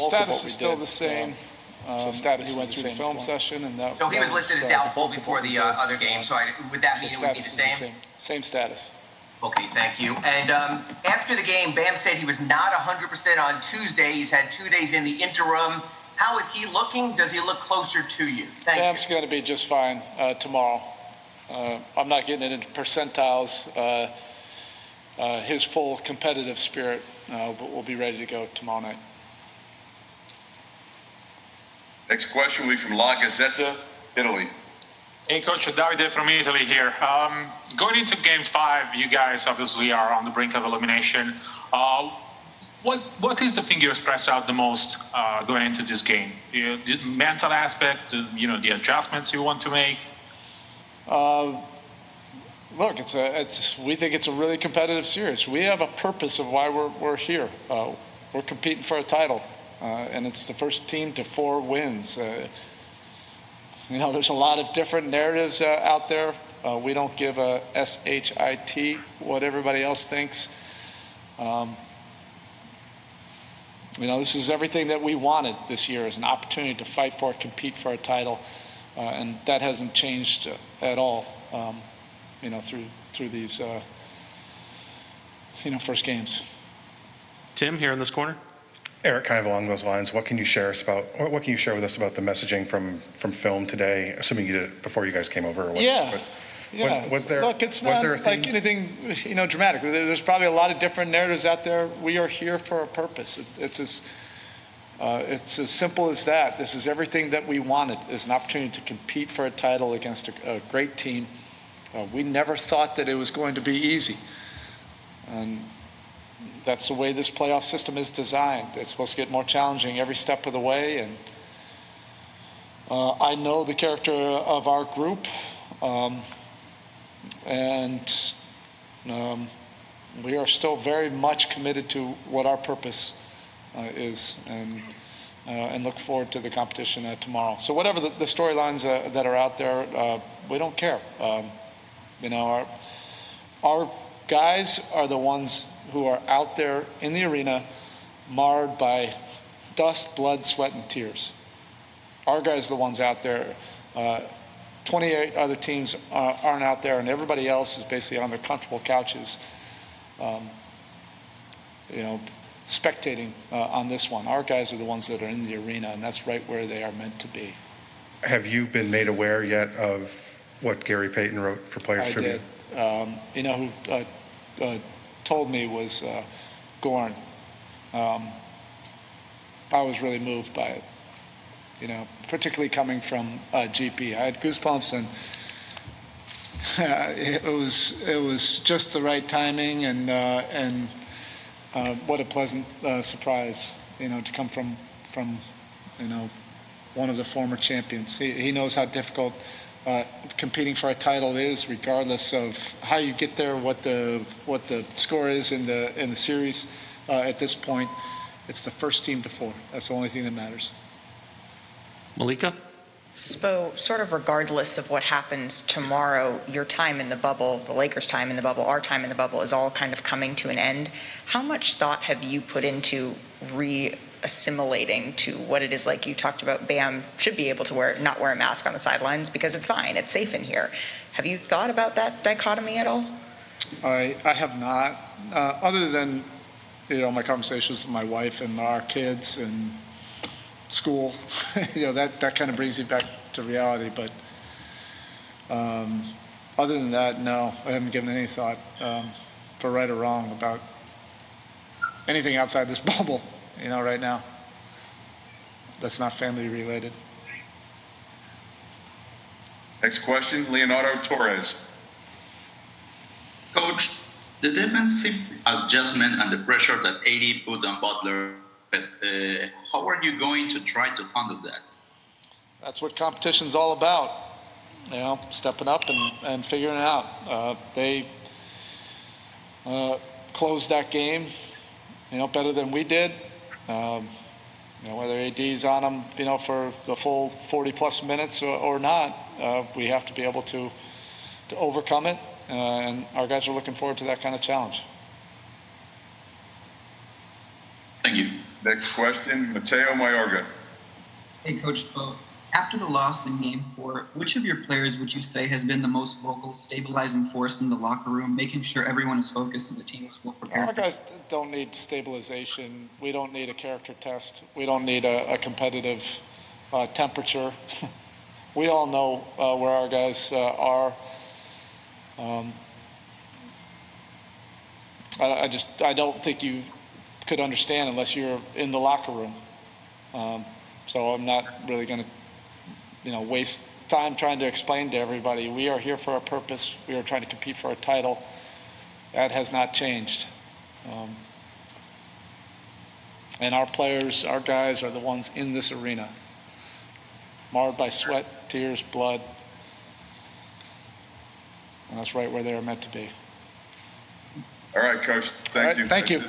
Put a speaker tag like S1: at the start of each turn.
S1: Status is still the same.
S2: So status
S1: he went through the film session, and that.
S3: So he was listed as doubtful before the other game. So would that mean it would be the same?
S1: Same status.
S3: Okay, thank you. And after the game, Bam said he was not 100% on Tuesday. He's had 2 days in the interim. How is he looking? Does he look closer to you? Thank you.
S1: Bam's going to be just fine tomorrow. I'm not getting into percentiles. His full competitive spirit, but we'll be ready to go tomorrow night.
S4: Next question will be from La Gazzetta, Italy.
S5: Hey, Coach, Davide from Italy here. Going into Game 5, you guys obviously are on the brink of elimination. What is the thing you're stressed out the most going into this game? The mental aspect, the adjustments you want to make?
S1: Look, we think it's a really competitive series. We have a purpose of why we're here. We're competing for a title, and it's the first team to 4 wins. There's a lot of different narratives out there. We don't give a SHIT what everybody else thinks. This is everything that we wanted this year, is an opportunity to fight for, compete for a title, and that hasn't changed at all. Through these first games.
S2: Tim, here in this corner.
S6: Erik, kind of along those lines, what can you share with us about the messaging from film today, assuming you did it before you guys came over? Or what,
S1: yeah.
S6: Was there?
S1: Look, it's not like anything dramatic. There's probably a lot of different narratives out there. We are here for a purpose. It's as simple as that. This is everything that we wanted. Is an opportunity to compete for a title against a great team. We never thought that it was going to be easy. And that's the way this playoff system is designed. It's supposed to get more challenging every step of the way. And I know the character of our group. And we are still very much committed to what our purpose is, and look forward to the competition tomorrow. So whatever the storylines that are out there, we don't care. Our guys are the ones who are out there in the arena, marred by dust, blood, sweat, and tears. Our guys are the ones out there. 28 other teams aren't out there, and everybody else is basically on their comfortable couches, spectating on this one. Our guys are the ones that are in the arena, and that's right where they are meant to be.
S6: Have you been made aware yet of what Gary Payton wrote for Players Tribune?
S1: I did. Who told me was Gorn. I was really moved by it. Particularly coming from GP. I had goosebumps, and it was just the right timing, and what a pleasant surprise, to come from one of the former champions. He knows how difficult competing for a title is, regardless of how you get there, what the score is in the series. At this point, it's the first team to 4. That's the only thing that matters.
S2: Malika?
S7: Spo, sort of regardless of what happens tomorrow, your time in the bubble, the Lakers' time in the bubble, our time in the bubble is all kind of coming to an end. How much thought have you put into re-assimilating to what it is like you talked about? Bam should be able to not wear a mask on the sidelines because it's fine, it's safe in here. Have you thought about that dichotomy at all?
S1: I have not, other than my conversations with my wife and our kids and school. That kind of brings you back to reality. But other than that, no, I haven't given any thought, for right or wrong, about anything outside this bubble, right now. That's not family related.
S4: Next question, Leonardo Torres.
S8: Coach, the defensive adjustment and the pressure that AD put on Butler, how are you going to try to handle that?
S1: That's what competition's all about. Stepping up and figuring it out. They closed that game, better than we did. Whether AD's on them, for the full 40-plus minutes or not, we have to be able to overcome it. And our guys are looking forward to that kind of challenge.
S8: Thank you.
S4: Next question, Mateo Mayorga.
S9: Hey, Coach Spo. After the loss in Game 4, which of your players would you say has been the most vocal, stabilizing force in the locker room, making sure everyone is focused and the team is well prepared?
S1: Our guys don't need stabilization. We don't need a character test. We don't need a competitive temperature. We all know where our guys are. I don't think you could understand unless you're in the locker room. So I'm not really going to waste time trying to explain to everybody. We are here for a purpose. We are trying to compete for a title. That has not changed. And our players, our guys are the ones in this arena, marred by sweat, tears, blood. And that's right where they are meant to be.
S4: All right, Coach. Thank you.
S1: Thank you.